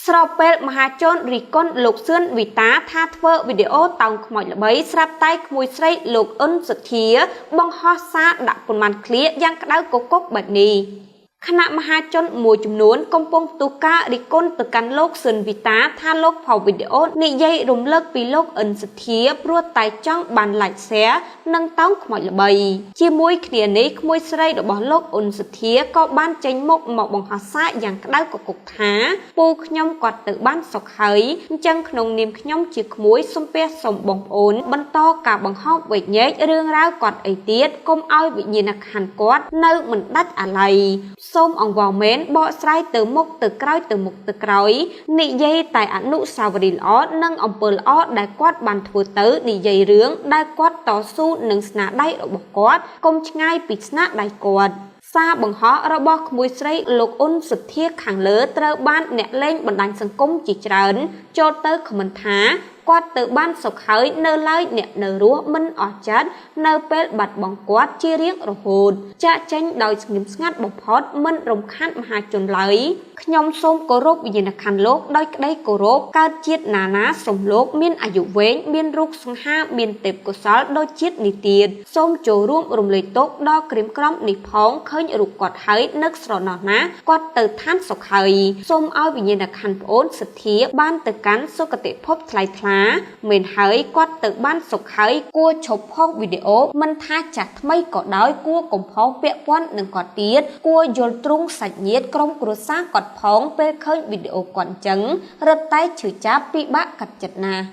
ស្របពេលមហាជនរីកុនលោកសឿនវីតាថាធ្វើវីដេអូតោងខ្មោចល្បីស្រាប់តែក្មួយស្រីលោកអ៊ុនសុធាបង្ហោះសារដាក់ប៉ុន្មានឃ្លាយ៉ាងក្តៅគគុកបែបនេះខណៈមហាជនមួយចំនួនកំពុងផ្ទុះការរីកុនទៅកាន់លោកសឿនវីតាថាលោកផុសវីដេអូនិយាយរំលឹកពីលោកអ៊ុនសុធាព្រោះតែចង់បាន like share និងតោងខ្មោចល្បីជាមួយគ្នានេះក្មួយស្រីរបស់លោកអ៊ុនសុធាក៏បានចេញមុខមកបង្ហោះសារយ៉ាងក្តៅគគុកថាពូខ្ញុំគាត់ទៅបានសុខហើយអញ្ចឹងក្នុងនាមខ្ញុំជាក្មួយសូមពះសូមបងប្អូនបន្តការបង្ហោះវែកញែករឿងរ៉ាវគាត់អីទៀតកុំឲ្យវិញ្ញាណក្ខន្ធគាត់នៅមិនដាច់អាល័យសូមអង្វរមែនបកស្រាយទៅមុខទៅក្រោយទៅមុខទៅក្រោយនិយាយតែអនុស្សាវរីយ៍ល្អនិងអំពើល្អដែលគាត់បានធ្វើទៅនិយាយរឿងដែលគាត់តស៊ូនឹងស្នាដៃរបស់គាត់កុំឆ្ងាយពីស្នាដៃគាត់សារបង្ហោះរបស់ក្មួយស្រីលោកអ៊ុនសុធាខាងលើត្រូវបានអ្នកលេងបណ្ដាញសង្គមជាច្រើនចូលទៅខមមិនថាគាត់ទៅបានសុខហើយនៅឡើយអ្នកនៅរស់មិនអស់ចិត្តនៅពេលបាត់បង់គាត់ជារៀងរហូតចាក់ចេញដោយស្ងៀមស្ងាត់បំផុតមិនរំខានមហាជនឡើយខ្ញុំសូមគោរពវិញ្ញាណក្ខន្ធលោកដោយក្តីគោរពកើតជាតិណាសូមលោកមានអាយុវែងមានរូបសង្ហាមានទេពកោសល្យដូចជាតិនេះទៀតសូមចូលរួមរំលែកទុក្ខដល់ក្រៀមក្រំនេះផងឃើញរូបគាត់ហើយនឹកស្រណោះណាគាត់ទៅឋានសុខហើយសូមឲ្យវិញ្ញាណក្ខន្ធប្អូនសទ្ធាបានទៅកាន់សុគតិភពថ្លៃថ្លាមែនហើយគាត់ទៅបានសុខហើយគួរឈប់ផុសវីដេអូមិនថាចាស់ថ្មីក៏ដោយគួរកុំផុសពាក់ព័ន្ធនឹងគាត់ទៀតគួរយល់ទ្រង់សាច់ញាតិក្រុមគ្រួសារគាត់ផងពេលឃើញវីដេអូគាត់អញ្ចឹងរត់តែឈឺចាប់ពិបាកកាត់ចិត្តណាស់